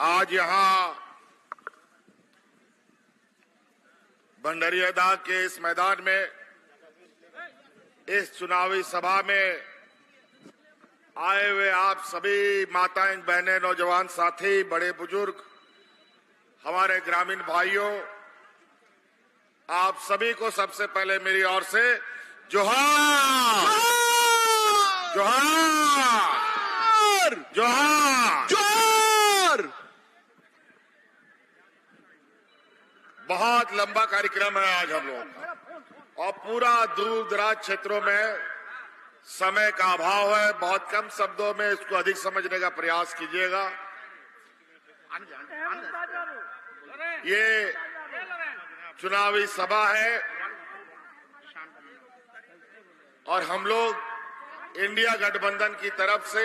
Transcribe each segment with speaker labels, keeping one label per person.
Speaker 1: आज यहाँ भंडारीदाग के इस मैदान में इस चुनावी सभा में आए हुए आप सभी माताएं, बहनें, नौजवान साथी, बड़े बुजुर्ग, हमारे ग्रामीण भाइयों, आप सभी को सबसे पहले मेरी ओर से जोहार, जोहार, जोहार, जोहार। बहुत लंबा कार्यक्रम है आज हम लोगों का और पूरा दूर दराज क्षेत्रों में समय का अभाव है। बहुत कम शब्दों में इसको अधिक समझने का प्रयास कीजिएगा। ये चुनावी सभा है और हम लोग इंडिया गठबंधन की तरफ से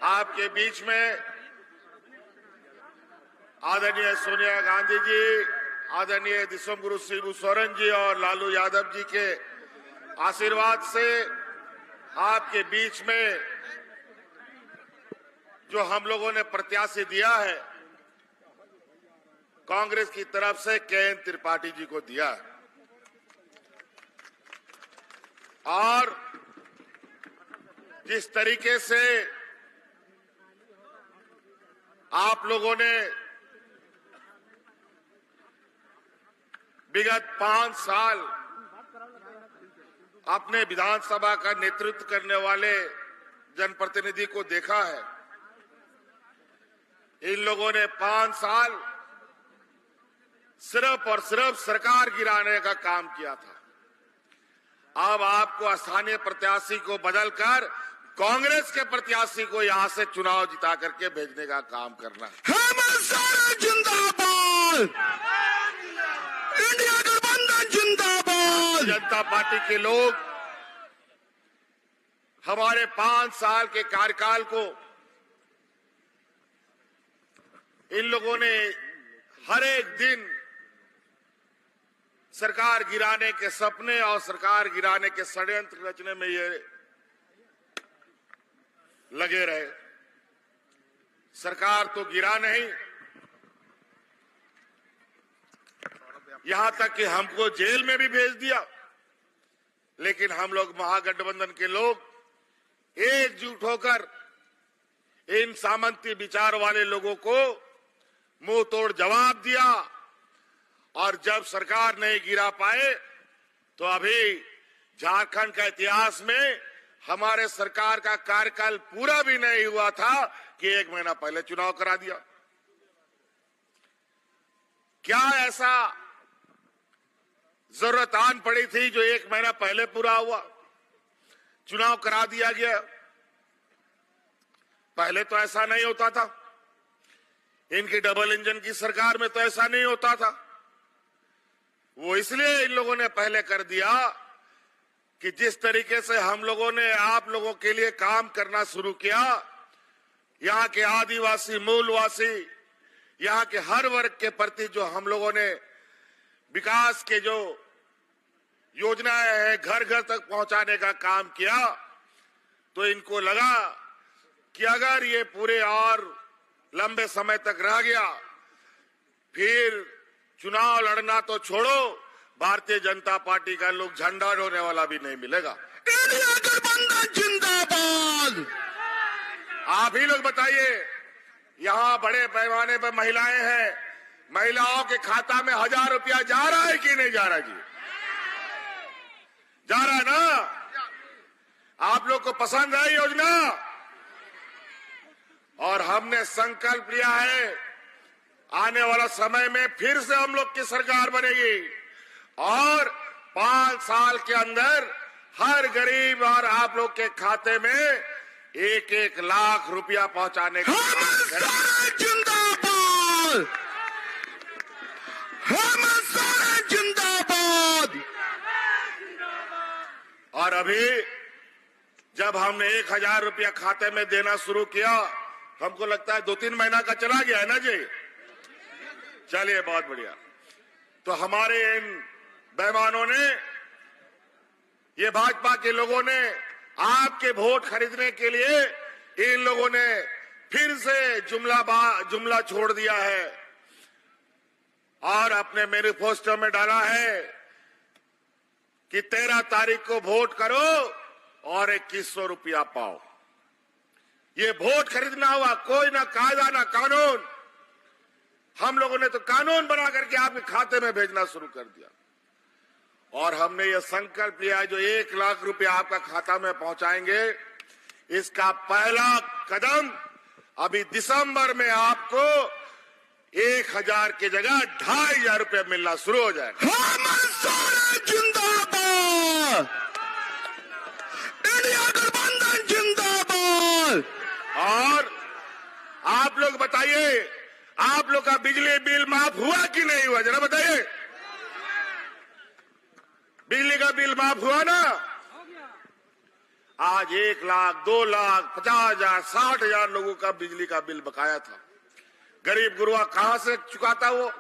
Speaker 1: आपके बीच में आदरणीय सोनिया गांधी जी, आदरणीय दिसोम गुरु शिबू सोरेन जी और लालू यादव जी के आशीर्वाद से आपके बीच में जो हम लोगों ने प्रत्याशी दिया है, कांग्रेस की तरफ से के.एन. त्रिपाठी जी को दिया है। और जिस तरीके से आप लोगों ने विगत 5 साल अपने विधानसभा का नेतृत्व करने वाले जनप्रतिनिधि को देखा है, इन लोगों ने 5 साल सिर्फ और सिर्फ सरकार गिराने का काम किया था। अब आपको स्थानीय प्रत्याशी को बदलकर कांग्रेस के प्रत्याशी को यहां से चुनाव जिता करके भेजने का काम करना है। जिंदाबाद, इंडिया गठबंधन जिंदाबाद। जनता पार्टी के लोग हमारे 5 साल के कार्यकाल को इन लोगों ने हर एक दिन सरकार गिराने के सपने और सरकार गिराने के षड्यंत्र रचने में ये लगे रहे। सरकार तो गिरा नहीं, यहां तक कि हमको जेल में भी भेज दिया। लेकिन हम लोग महागठबंधन के लोग एकजुट होकर इन सामंती विचार वाले लोगों को मुंह तोड़ जवाब दिया और जब सरकार नहीं गिरा पाए तो अभी झारखंड का इतिहास में हमारे सरकार का कार्यकाल पूरा भी नहीं हुआ था कि 1 महीना पहले चुनाव करा दिया। क्या ऐसा जरूरत आन पड़ी थी जो 1 महीना पहले पूरा हुआ, चुनाव करा दिया गया? पहले तो ऐसा नहीं होता था। इनकी डबल इंजन की सरकार में तो ऐसा नहीं होता था। वो इसलिए इन लोगों ने पहले कर दिया कि जिस तरीके से हम लोगों ने आप लोगों के लिए काम करना शुरू किया, यहाँ के आदिवासी, मूलवासी, यहाँ के हर वर्ग के प्रति जो हम लोगों ने विकास के जो योजनाएं हैं घर घर तक पहुंचाने का काम किया, तो इनको लगा कि अगर ये पूरे और लंबे समय तक रह गया फिर चुनाव लड़ना तो छोड़ो, भारतीय जनता पार्टी का लोग झंडा ढोने वाला भी नहीं मिलेगा। इंडिया गठबंधन जिंदाबाद। आप ही लोग बताइए, यहाँ बड़े पैमाने पर महिलाएं हैं, महिलाओं के खाता में 1000 रुपया जा रहा है कि नहीं जा रहा? जी जा रहा है ना? आप लोग को पसंद है योजना? और हमने संकल्प लिया है आने वाला समय में फिर से हम लोग की सरकार बनेगी और 5 साल के अंदर हर गरीब और आप लोग के खाते में 1-1 लाख रुपया पहुंचाने का जिंदाबाद, जिंदाबाद। और अभी जब हमने 1000 रुपया खाते में देना शुरू किया, हमको लगता है 2-3 महीना का चला गया है ना जी? चलिए, बहुत बढ़िया। तो हमारे इन बेईमानों ने, ये भाजपा के लोगों ने आपके वोट खरीदने के लिए इन लोगों ने फिर से जुमला छोड़ दिया है और अपने मैनिफेस्टो में डाला है कि 13 तारीख को वोट करो और 2100 रुपया पाओ। ये वोट खरीदना हुआ, कोई ना कायदा ना कानून। हम लोगों ने तो कानून बना करके आपके खाते में भेजना शुरू कर दिया और हमने ये संकल्प लिया जो 1 लाख रुपया आपका खाता में पहुंचाएंगे, इसका पहला कदम अभी दिसंबर में आपको 1000 की जगह 2500 रुपया मिलना शुरू हो जाएगा।
Speaker 2: जिंदाबाद, इंडिया गठबंधन जिंदाबाद।
Speaker 1: और आप लोग बताइए, आप लोग का बिजली बिल माफ हुआ कि नहीं हुआ, जरा बताइए। बिजली का बिल माफ हुआ ना? आज 1 लाख, 2 लाख, 50,000, 60,000 लोगों का बिजली का बिल बकाया था। गरीब गुरुआ कहां से चुकाता वो?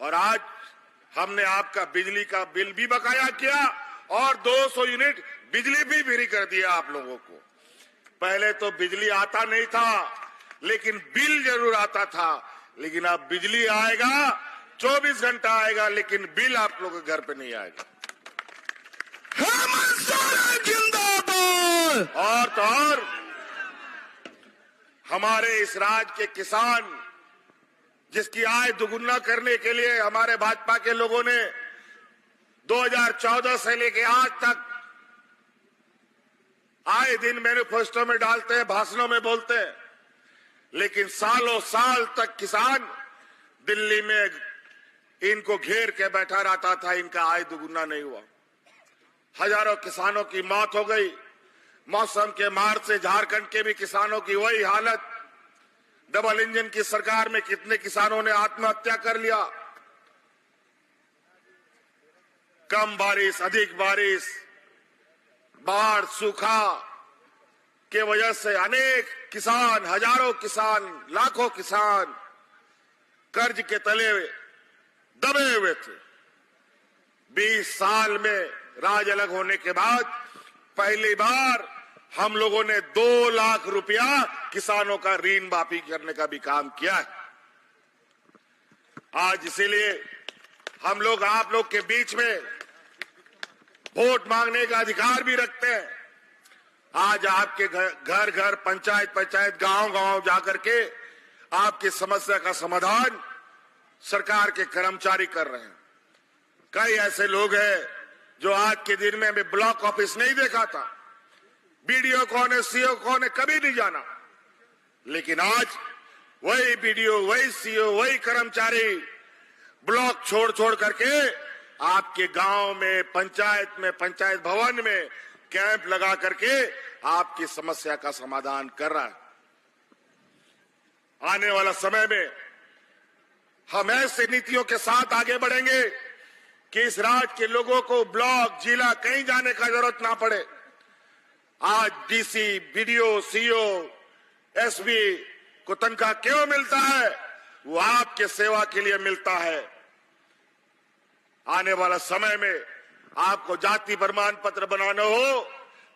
Speaker 1: और आज हमने आपका बिजली का बिल भी बकाया किया और 200 यूनिट बिजली भी फ्री कर दिया आप लोगों को। पहले तो बिजली आता नहीं था, लेकिन बिल जरूर आता था। लेकिन अब बिजली आएगा, 24 घंटा आएगा, लेकिन बिल आप लोगों के घर पे नहीं आएगा।
Speaker 2: जिंदाबाद।
Speaker 1: और तो और हमारे इस राज्य के किसान, जिसकी आय दुगुना करने के लिए हमारे भाजपा के लोगों ने 2014 से लेकर आज तक आए दिन मैनिफेस्टो में डालते हैं, भाषणों में बोलते हैं, लेकिन सालों साल तक किसान दिल्ली में इनको घेर के बैठा रहता था, इनका आय दुगुना नहीं हुआ। हजारों किसानों की मौत हो गई। मौसम के मार से झारखंड के भी किसानों की वही हालत। डबल इंजन की सरकार में कितने किसानों ने आत्महत्या कर लिया। कम बारिश, अधिक बारिश, बाढ़, सूखा के वजह से अनेक किसान, हजारों किसान, लाखों किसान कर्ज के तले दबे हुए थे। 20 साल में राज अलग होने के बाद पहली बार हम लोगों ने 2 लाख रुपया किसानों का ऋण माफी करने का भी काम किया है। आज इसीलिए हम लोग आप लोग के बीच में वोट मांगने का अधिकार भी रखते हैं। आज आपके घर घर, पंचायत पंचायत, गांव गांव जाकर के आपकी समस्या का समाधान सरकार के कर्मचारी कर रहे हैं। कई ऐसे लोग हैं जो आज के दिन में हमें ब्लॉक ऑफिस नहीं देखा था, बीडीओ कौन है, सीओ कौन है, कभी नहीं जाना। लेकिन आज वही बीडीओ, वही सीओ, वही कर्मचारी ब्लॉक छोड़ छोड़ करके आपके गांव में, पंचायत भवन में कैंप लगा करके आपकी समस्या का समाधान कर रहा है। आने वाला समय में हम ऐसे नीतियों के साथ आगे बढ़ेंगे कि इस राज्य के लोगों को ब्लॉक, जिला कहीं जाने का जरूरत ना पड़े। आज डीसी, बीडीओ, सीओ, एसपी को तनख्वाह क्यों मिलता है? वो आपके सेवा के लिए मिलता है। आने वाला समय में आपको जाति प्रमाण पत्र बनाना हो,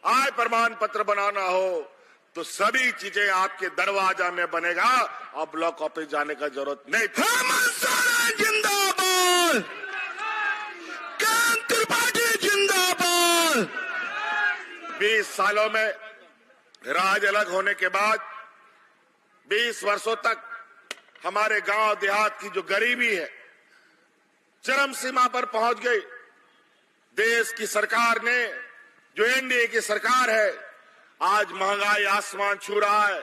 Speaker 1: आय प्रमाण पत्र बनाना हो, तो सभी चीजें आपके दरवाजा में बनेगा और ब्लॉक ऑफिस जाने का जरूरत नहीं।
Speaker 2: जिंदाबाद, त्रिपाठी जिंदाबाद।
Speaker 1: 20 सालों में राज अलग होने के बाद 20 वर्षों तक हमारे गांव देहात की जो गरीबी है चरम सीमा पर पहुंच गई। देश की सरकार ने, जो एनडीए की सरकार है, आज महंगाई आसमान छू रहा है,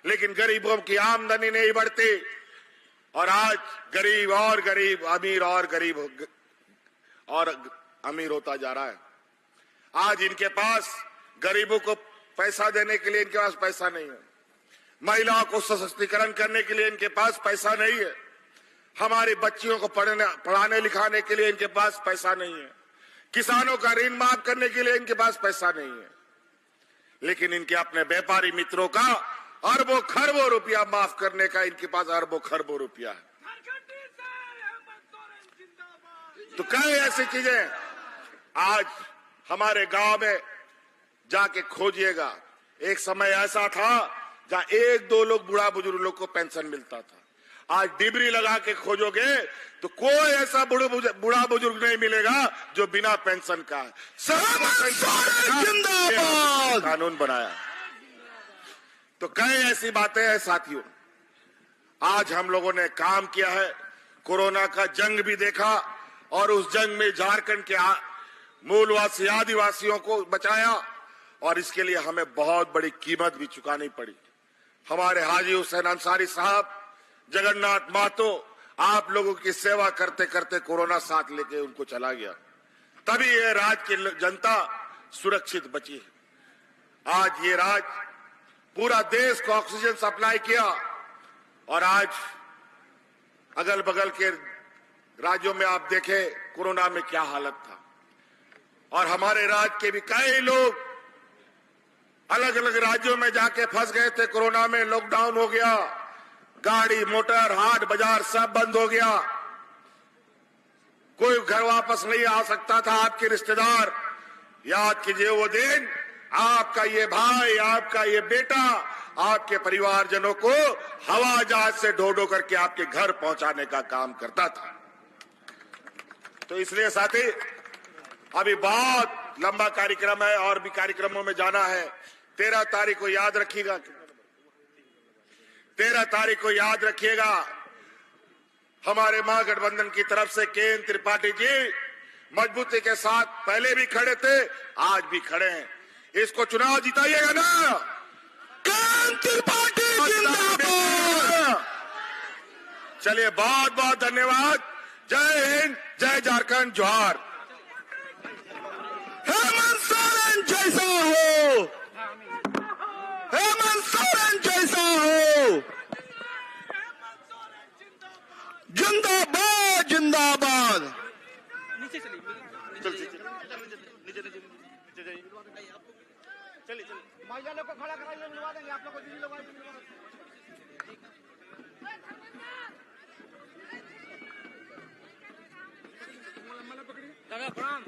Speaker 1: लेकिन गरीबों की आमदनी नहीं बढ़ती और आज गरीब और गरीब, अमीर और गरीब और अमीर होता जा रहा है। आज इनके पास गरीबों को पैसा देने के लिए इनके पास पैसा नहीं है, महिलाओं को सशक्तिकरण करने के लिए इनके पास पैसा नहीं है, हमारी बच्चियों को पढ़ाने लिखाने के लिए इनके पास पैसा नहीं है, किसानों का ऋण माफ करने के लिए इनके पास पैसा नहीं है। लेकिन इनके अपने व्यापारी मित्रों का अरबों खरबों रुपया माफ करने का इनके पास अरबों खरबों रुपया है। तो कई ऐसी चीजें आज हमारे गांव में जाके खोजिएगा। एक समय ऐसा था जहां एक दो लोग बूढ़ा बुजुर्ग लोग को पेंशन मिलता था। आज डिबरी लगा के खोजोगे तो कोई ऐसा बूढ़ा बुजुर्ग नहीं मिलेगा जो बिना पेंशन का है।
Speaker 2: जिंदाबाद।
Speaker 1: कानून बनाया। तो कई ऐसी बातें हैं साथियों, आज हम लोगों ने काम किया है, कोरोना का जंग भी देखा और उस जंग में झारखंड के मूलवासी आदिवासियों को बचाया और इसके लिए हमें बहुत बड़ी कीमत भी चुकानी पड़ी। हमारे हाजी हुसैन अंसारी साहब, जगन्नाथ महतो, आप लोगों की सेवा करते करते कोरोना साथ लेके उनको चला गया, तभी ये राज्य की जनता सुरक्षित बची है। आज ये राज्य पूरा देश को ऑक्सीजन सप्लाई किया और आज अगल बगल के राज्यों में आप देखें कोरोना में क्या हालत था। और हमारे राज्य के भी कई लोग अलग अलग राज्यों में जाके फंस गए थे, कोरोना में लॉकडाउन हो गया, गाड़ी मोटर हाट बाजार सब बंद हो गया, कोई घर वापस नहीं आ सकता था। आपके रिश्तेदार, याद कीजिए वो दिन, आपका ये भाई, आपका ये बेटा, आपके परिवारजनों को हवा जहाज से ढो ढो करके आपके घर पहुंचाने का काम करता था। तो इसलिए साथी, अभी बहुत लंबा कार्यक्रम है और भी कार्यक्रमों में जाना है। 13 तारीख को याद रखिएगा, 13 तारीख को याद रखिएगा, हमारे महागठबंधन की तरफ से केएन त्रिपाठी जी मजबूती के साथ पहले भी खड़े थे, आज भी खड़े हैं। इसको चुनाव जिताइएगा ना।
Speaker 2: केएन त्रिपाठी जिंदाबाद।
Speaker 1: चलिए, बहुत बहुत धन्यवाद। जय हिंद, जय झारखंड, जोहार।
Speaker 2: हेमंत सोरेन जैसा हो, हेमंत सोरेन जैसा हो। जिंदाबाद जिंदाबाद।
Speaker 3: नीचे चलिए, चलिए महिला लोग को खड़ा कराइए, मिलवा देंगे आप लोग को। दीदी लोग दादा प्रणाम।